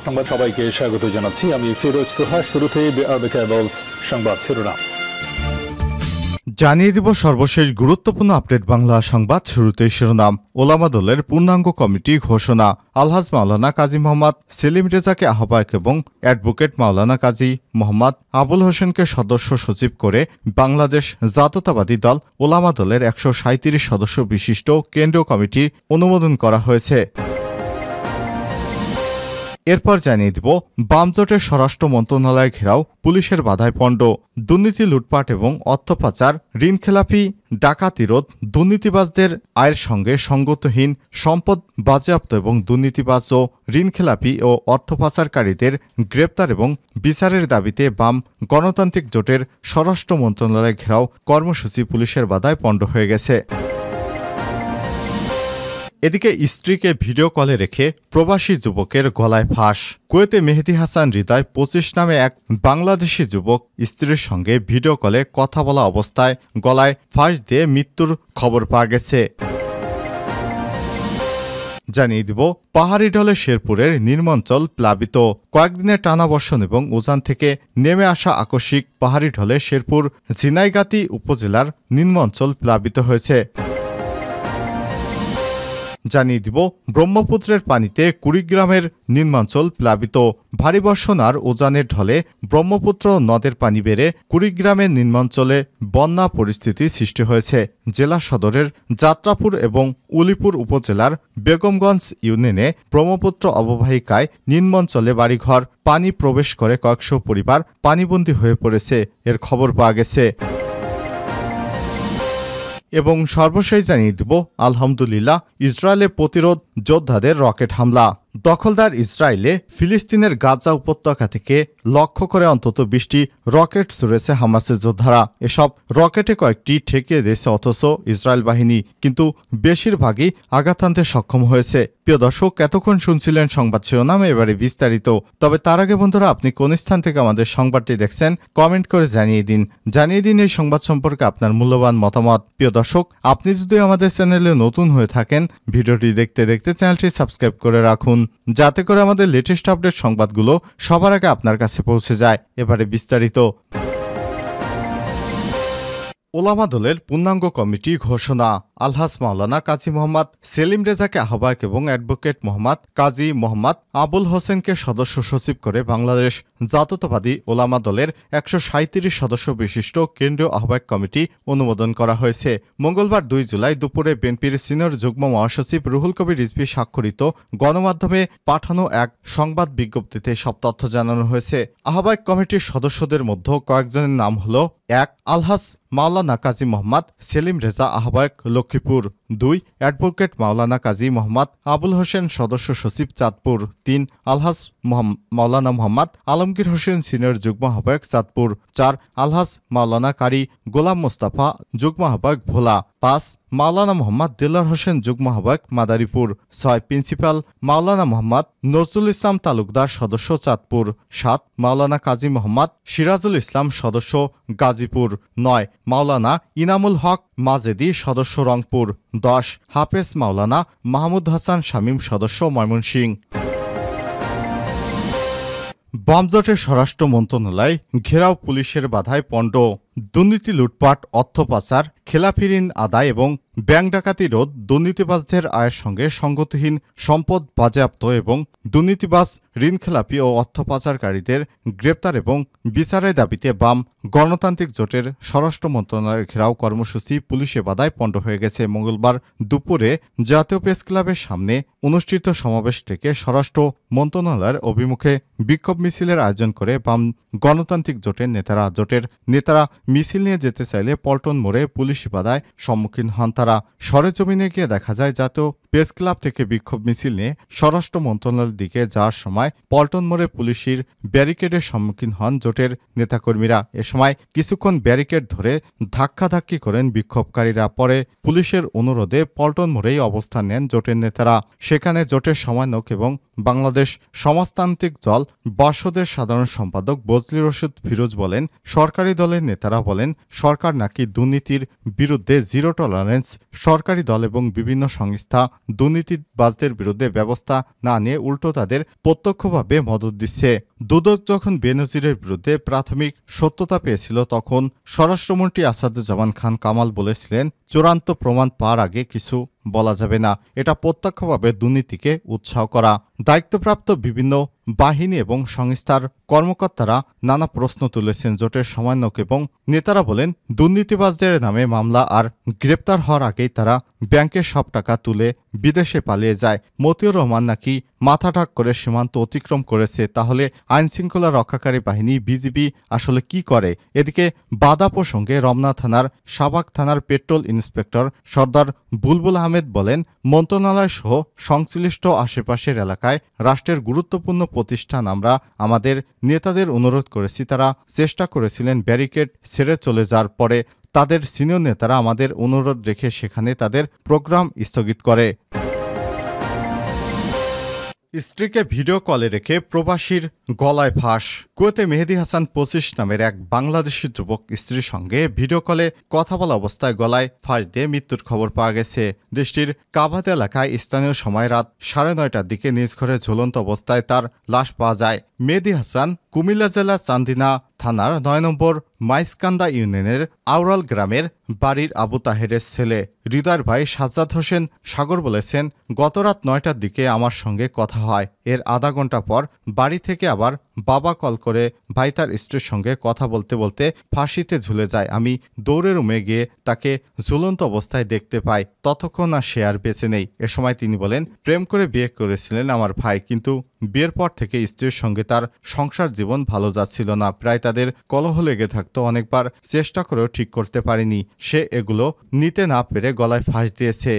সংবাদ সবাইকে স্বাগত জানাচ্ছি আমি ফিরোজ তোহা। শুরুতে সংবাদ শিরোনাম জানিয়ে দিব সর্বশেষ গুরুত্বপূর্ণ আপডেট বাংলা সংবাদ। শুরুতেই শিরোনাম ওলামা দলের পূর্ণাঙ্গ কমিটি ঘোষণা। আলহাজ মাওলানা কাজী মোহাম্মদ সেলিম রেজাকে আহ্বায়ক এবং অ্যাডভোকেট মাওলানা কাজী মোহাম্মদ আবুল হোসেনকে সদস্য সচিব করে বাংলাদেশ জাতীয়তাবাদী দল ওলামা দলের ১৩৭ সদস্য বিশিষ্ট কেন্দ্রীয় কমিটির অনুমোদন করা হয়েছে। এরপর জানিয়ে দিব বামজোটের স্বরাষ্ট্র মন্ত্রণালয় ঘেরাও পুলিশের বাধায় পণ্ড। দুর্নীতি, লুটপাট এবং অর্থ পাচার, ঋণখেলাপি, ডাকাতি রোধ, দুর্নীতিবাজদের আয়ের সঙ্গে সঙ্গতিহীন সম্পদ বাজেয়াপ্ত এবং দুর্নীতিবাজ ও ঋণখেলাপি ও অর্থ পাচারকারীদের গ্রেপ্তার এবং বিচারের দাবিতে বাম গণতান্ত্রিক জোটের স্বরাষ্ট্র মন্ত্রণালয় ঘেরাও কর্মসূচি পুলিশের বাধায় পণ্ড হয়ে গেছে। এদিকে স্ত্রীকে ভিডিও কলে রেখে প্রবাসী যুবকের গলায় ফাঁস। কুয়েতে মেহেদী হাসান হৃদয় ২৫ নামে এক বাংলাদেশি যুবক স্ত্রীর সঙ্গে ভিডিও কলে কথা বলা অবস্থায় গলায় ফাঁস দিয়ে মৃত্যুর খবর পাওয়া গেছে। জানিয়ে দিব পাহাড়ি ঢলে শেরপুরের নিম্নাঞ্চল প্লাবিত। কয়েকদিনের টানা বর্ষণ এবং উজান থেকে নেমে আসা আকস্মিক পাহাড়ি ঢলে শেরপুর ঝিনাইগাতি উপজেলার নিম্নাঞ্চল প্লাবিত হয়েছে। জানিয়ে দিব ব্রহ্মপুত্রের পানিতে কুড়িগ্রামের নিম্নাঞ্চল প্লাবিত। ভারী বর্ষণ আর উজানের ঢলে ব্রহ্মপুত্র নদের পানি বেড়ে কুড়িগ্রামের নিম্নাঞ্চলে বন্যা পরিস্থিতি সৃষ্টি হয়েছে। জেলা সদরের যাত্রাপুর এবং উলিপুর উপজেলার বেগমগঞ্জ ইউনিয়নে ব্রহ্মপুত্র অববাহিকায় নিম্নাঞ্চলে বাড়িঘর পানি প্রবেশ করে কয়েকশো পরিবার পানিবন্দী হয়ে পড়েছে, এর খবর পাওয়া গেছে। এবং সর্বশেষ জানিয়ে দিব আলহামদুলিল্লাহ ইসরায়েলে প্রতিরোধ যোদ্ধাদের রকেট হামলা। দখলদার ইসরায়েলে ফিলিস্তিনের গাজা উপত্যকা থেকে লক্ষ্য করে অন্তত ২০টি রকেট ছুড়েছে হামাসের যোদ্ধারা। এসব রকেটে কয়েকটি ঠেকিয়ে দিয়েছে, অথচ ইসরায়েল বাহিনী কিন্তু বেশিরভাগই আঘাত হানতে সক্ষম হয়েছে। প্রিয় দর্শক, এতক্ষণ শুনছিলেন সংবাদ শিরোনাম, এবারে বিস্তারিত। তবে তার আগে বন্ধুরা, আপনি কোন স্থান থেকে আমাদের সংবাদটি দেখছেন কমেন্ট করে জানিয়ে দিন এই সংবাদ সম্পর্কে আপনার মূল্যবান মতামত। প্রিয় দর্শক, আপনি যদি আমাদের চ্যানেলে নতুন হয়ে থাকেন, ভিডিওটি দেখতে দেখতে চ্যানেলটি সাবস্ক্রাইব করে রাখুন, যাতে করে আমাদের লেটেস্ট আপডেট সংবাদগুলো সবার আগে আপনার কাছে পৌঁছে যায়। এবারে বিস্তারিত। ওলামা দলের পূর্ণাঙ্গ কমিটি ঘোষণা। আলহাজ মাওলানা কাজী মোহাম্মদ সেলিম রেজাকে আহ্বায়ক এবং অ্যাডভোকেট মোহাম্মদ কাজী মোহাম্মদ আবুল হোসেনকে সদস্য সচিব করে বাংলাদেশ জাতীয়তাবাদী ওলামা দলের ১৩৭ সদস্য বিশিষ্ট কেন্দ্রীয় আহ্বায়ক কমিটি অনুমোদন করা হয়েছে। মঙ্গলবার ২ জুলাই দুপুরে বিএনপির সিনিয়র যুগ্ম মহাসচিব রুহুল কবির রিজভী স্বাক্ষরিত গণমাধ্যমে পাঠানো এক সংবাদ বিজ্ঞপ্তিতে সব তথ্য জানানো হয়েছে। আহ্বায়ক কমিটির সদস্যদের মধ্যে কয়েকজনের নাম হল: ১. আলহাজ মাওলানা কাজী মোহাম্মদ সেলিম রেজা, আহ্বায়ক লক্ষ্মীপুর। ২. অ্যাডভোকেট মাওলানা কাজী মোহাম্মদ আবুল হোসেন, সদস্য সচিব চাঁদপুর। ৩. আলহাজ মাওলানা মোহাম্মদ আলমগীর হোসেন, সিনিয়র যুগ্ম আহ্বায়ক চাঁদপুর। ৪. আলহাজ মাওলানা কারি গোলাম মোস্তফা, যুগ্ম আহ্বায়ক ভোলা। ৫. মাওলানা মোহাম্মদ দিলওয়ার হোসেন, যুগ্ম আহ্বায়ক মাদারীপুর। ৬. প্রিন্সিপাল মাওলানা মোহাম্মদ নজরুল ইসলাম তালুকদার, সদস্য চাঁদপুর। ৭. মাওলানা কাজী মোহাম্মদ সিরাজুল ইসলাম, সদস্য গাজীপুর। ৯. মাওলানা ইনামুল হক মাজেদি, সদস্য রংপুর। ১০. হাফেজ মাওলানা মাহমুদ হাসান শামীম, সদস্য ময়মনসিংহ। বামজোটের স্বরাষ্ট্র মন্ত্রণালয় ঘেরাও পুলিশের বাধায় পণ্ড। দুর্নীতি, লুটপাট, অর্থ পাচার, খেলাপি ঋণ আদায় এবং ব্যাংক ডাকাতি রোধ, দুর্নীতিবাজদের আয়ের সঙ্গে সঙ্গতিহীন সম্পদ বাজেয়াপ্ত এবং দুর্নীতিবাজ, ঋণখেলাপি ও অর্থ পাচারকারীদের গ্রেপ্তার এবং বিচারের দাবিতে বাম গণতান্ত্রিক জোটের স্বরাষ্ট্র মন্ত্রণালয়ের ঘেরাও কর্মসূচি পুলিশে বাধায় পণ্ড হয়ে গেছে। মঙ্গলবার দুপুরে জাতীয় প্রেস ক্লাবের সামনে অনুষ্ঠিত সমাবেশ থেকে স্বরাষ্ট্র মন্ত্রণালয়ের অভিমুখে বিক্ষোভ মিছিলের আয়োজন করে বাম গণতান্ত্রিক জোটের নেতারা মিছিল নিয়ে যেতে চাইলে পল্টন মোড়ে পুলিশ বাধায় সম্মুখীন হন তারা। সরেজমিনে গিয়ে দেখা যায় জাতীয় প্রেস ক্লাব থেকে বিক্ষোভ মিছিল নিয়ে স্বরাষ্ট্র মন্ত্রণালয়ের দিকে যাওয়ার সময় পল্টন মোড়ে পুলিশের ব্যারিকেডের সম্মুখীন হন জোটের নেতাকর্মীরা। এ সময় কিছুক্ষণ ব্যারিকেড ধরে ধাক্কাধাক্কি করেন বিক্ষোভকারীরা। পরে পুলিশের অনুরোধে পল্টন মোড়েই অবস্থান নেন জোটের নেতারা। সেখানে জোটের সমন্বয়ক এবং বাংলাদেশ সমাজতান্ত্রিক দল বাসদের সাধারণ সম্পাদক বজলুর রশিদ ফিরোজ বলেন, সরকারি দলের নেতারা বলেন সরকার নাকি দুর্নীতির বিরুদ্ধে জিরো টলারেন্স। সরকারি দল এবং বিভিন্ন সংস্থা দুর্নীতিবাজদের বিরুদ্ধে ব্যবস্থা না নিয়ে উল্টো তাদের প্রত্যক্ষভাবে মদত দিচ্ছে। দুদক যখন বেনজিরের বিরুদ্ধে প্রাথমিক সত্যতা পেয়েছিল তখন স্বরাষ্ট্রমন্ত্রী আসাদুজ্জামান খান কামাল বলেছিলেন, চূড়ান্ত প্রমাণ পাওয়ার আগে কিছু বলা যাবে না। এটা প্রত্যক্ষভাবে দুর্নীতিকে উৎসাহ করা। দায়িত্বপ্রাপ্ত বিভিন্ন বাহিনী এবং সংস্থার কর্মকর্তারা নানা প্রশ্ন তুলেছেন। জোটের সমন্বয়ক এবং নেতারা বলেন, দুর্নীতিবাজদের নামে মামলা আর গ্রেপ্তার হওয়ার আগেই তারা ব্যাংকের সব টাকা তুলে বিদেশে পালিয়ে যায়। মতিউর রহমান নাকি মাথা ঠাক করে সীমান্ত অতিক্রম করেছে। তাহলে আইনশৃঙ্খলা রক্ষাকারী বাহিনী বিজিবি আসলে কি করে? এদিকে বাধা প্রসঙ্গে রমনা থানার সাভাক থানার পেট্রোল ইন্সপেক্টর সর্দার বুলবুল আহমেদ বলেন, মন্ত্রণালয় সহ সংশ্লিষ্ট আশেপাশের এলাকায় রাষ্ট্রের গুরুত্বপূর্ণ প্রতিষ্ঠান আমরা আমাদের নেতাদের অনুরোধ করেছি। তারা চেষ্টা করেছিলেন ব্যারিকেড ছেড়ে চলে যাওয়ার পরে তাদের সিনিয়র নেতারা আমাদের অনুরোধ রেখে সেখানে তাদের প্রোগ্রাম স্থগিত করে। স্ত্রীকে ভিডিও কলে রেখে প্রবাসীর গলায় ফাঁস। কুয়েতে মেহেদী হাসান 25 নামের এক বাংলাদেশি যুবক স্ত্রীর সঙ্গে ভিডিও কলে কথা বলা অবস্থায় গলায় ফাঁস দিয়ে মৃত্যুর খবর পাওয়া গেছে। দেশটির কাবাদ এলাকায় স্থানীয় সময় রাত 9:30টার দিকে নিজ ঘরে ঝুলন্ত অবস্থায় তার লাশ পাওয়া যায়। মেহেদী হাসান কুমিল্লা জেলার চান্দিনা থানার 9 নম্বর মাইসকান্দা ইউনিয়নের আউরাল গ্রামের বাড়ির আবু তাহেরের ছেলে। হৃদয়ের ভাই সাজ্জাদ হোসেন সাগর বলেছেন, গত রাত 9টার দিকে আমার সঙ্গে কথা হয়। এর আধা ঘন্টা পর বাড়ি থেকে আবার বাবা কল করে ভাই তার স্ত্রীর সঙ্গে কথা বলতে বলতে ফাঁসিতে ঝুলে যায়। আমি দৌড়ে রুমে গিয়ে তাকে ঝুলন্ত অবস্থায় দেখতে পাই। ততক্ষণ আর সে আর বেঁচে নেই। এ সময় তিনি বলেন, প্রেম করে বিয়ে করেছিলেন আমার ভাই, কিন্তু বিয়ের পর থেকে স্ত্রীর সঙ্গে তার সংসার জীবন ভালো যাচ্ছিল না। প্রায় তাদের কলহ লেগে থাকতো। অনেকবার চেষ্টা করেও ঠিক করতে পারিনি। সে এগুলো নিতে না পেরে গলায় ফাঁস দিয়েছে।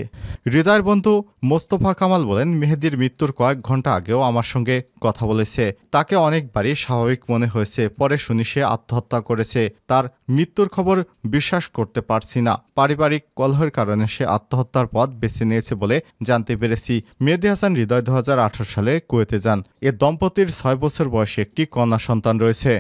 হৃদয়ের বন্ধু মোস্তফা কামাল বলেন, মেহেদীর মৃত্যুর কয়েক ঘন্টা আগেও আমার সঙ্গে কথা বলেছে। তাকে অনেকবারই স্বাভাবিক মনে হয়েছে। পরে শুনি সে আত্মহত্যা করেছে। তার মৃত্যুর খবর বিশ্বাস করতে পারছি না। পারিবারিক কলহের কারণে সে আত্মহত্যার পথ বেছে নিয়েছে বলে জানতে পেরেছি। মেহেদী হাসান হৃদয় 2018 সালে কুয়েতে যান। এ দম্পতির 6 বছর বয়সী একটি কন্যা সন্তান রয়েছে।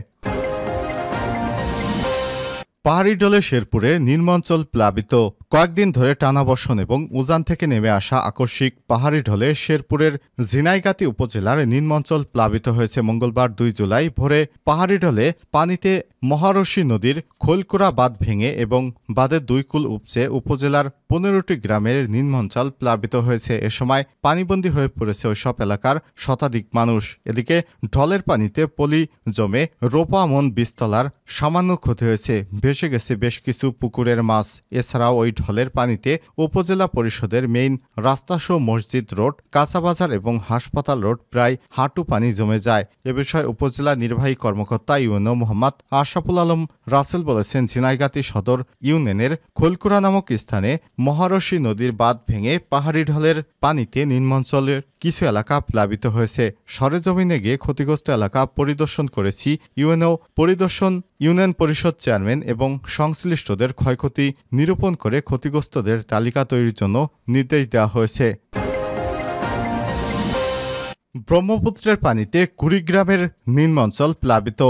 পাহাড়ি ঢলে শেরপুরে নিম্নাঞ্চল প্লাবিত। কয়েকদিন ধরে টানা বর্ষণ এবং উজান থেকে নেমে আসা আকস্মিক পাহাড়ি ঢলে শেরপুরের ঝিনাইগাতি উপজেলার নিম্নাঞ্চল প্লাবিত হয়েছে। মঙ্গলবার 2 জুলাই ভোরে পাহাড়ি ঢলে পানিতে মহারশী নদীর খোলকুড়া বাঁধ ভেঙে এবং বাঁধের 2 কুল উপচে উপজেলার 15টি গ্রামের নিম্নাঞ্চল প্লাবিত হয়েছে। এ সময় পানিবন্দী হয়ে পড়েছে ওইসব এলাকার শতাধিক মানুষ। এদিকে ঢলের পানিতে পলি জমে রোপামন বীজতলার সামান্য ক্ষতি হয়েছে। ভেসে গেছে বেশ কিছু পুকুরের মাছ। এছাড়াও ওই ঢলের পানিতে উপজেলা পরিষদের মেইন রাস্তাসহ মসজিদ রোড, কাঁচাবাজার এবং হাসপাতাল রোড প্রায় হাঁটু পানি জমে যায়। এ বিষয়ে উপজেলা নির্বাহী কর্মকর্তা ইউএনও মোহাম্মদ আশরাফুল আলম রাসেল বলেছেন, ঝিনাইগাতি সদর ইউনিয়নের খোলকুড়া নামক স্থানে মহারশী নদীর বাঁধ ভেঙে পাহাড়ি ঢলের পানিতে নিম্নাঞ্চলের কিছু এলাকা প্লাবিত হয়েছে। সরেজমিনে গিয়ে ক্ষতিগ্রস্ত এলাকা পরিদর্শন করেছি। ইউনিয়ন পরিষদ চেয়ারম্যান এবং সংশ্লিষ্টদের ক্ষয়ক্ষতি নিরূপণ করে ক্ষতিগ্রস্তদের তালিকা তৈরির জন্য নির্দেশ দেওয়া হয়েছে। ব্রহ্মপুত্রের পানিতে কুড়িগ্রামের নিম্নাঞ্চল প্লাবিত।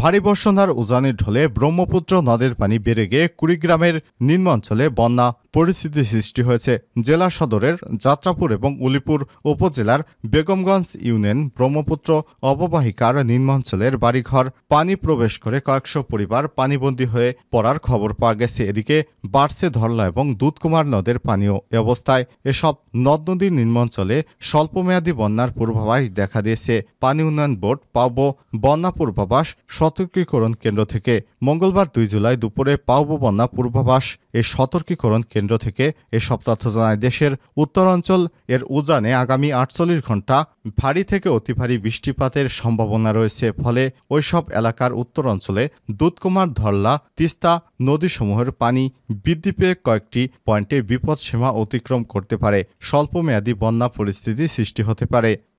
ভারী বর্ষণ আর উজানের ঢলে ব্রহ্মপুত্র নদের পানি বেড়ে গিয়ে কুড়িগ্রামের নিম্নাঞ্চলে বন্যা পরিস্থিতি সৃষ্টি হয়েছে। জেলা সদরের যাত্রাপুর এবং উলিপুর উপজেলার বেগমগঞ্জ ইউনিয়ন ব্রহ্মপুত্র অববাহিকার নিম্নাঞ্চলের বাড়িঘর পানি প্রবেশ করে কয়েকশো পরিবার পানিবন্দী হয়ে পড়ার খবর পাওয়া গেছে। এদিকে বাড়ছে ধরলা এবং দুধকুমার নদের পানীয়। এ অবস্থায় এসব নদ নদীর নিম্নাঞ্চলে স্বল্পমেয়াদী বন্যার পূর্বাভাস দেখা দিয়েছে। পানি উন্নয়ন বোর্ড পাউবো বন্যা পূর্বাভাস সতর্কীকরণ কেন্দ্র থেকে। মঙ্গলবার 2 জুলাই দুপুরে পাউবো বন্যা পূর্বাভাস এই সতর্কীকরণ কেন্দ্র থেকে এসব তথ্য জানায়। দেশের উত্তরাঞ্চল এর উজানে আগামী 48 ঘন্টা ভারী থেকে অতি ভারী বৃষ্টিপাতের সম্ভাবনা রয়েছে। ফলে ওইসব এলাকার উত্তরাঞ্চলে দুধকুমার, ধরলা, তিস্তা নদীসমূহের পানি বৃদ্ধি পেয়ে কয়েকটি পয়েন্টে বিপদসীমা অতিক্রম করতে পারে। স্বল্পমেয়াদী বন্যা পরিস্থিতি সৃষ্টি হতে পারে।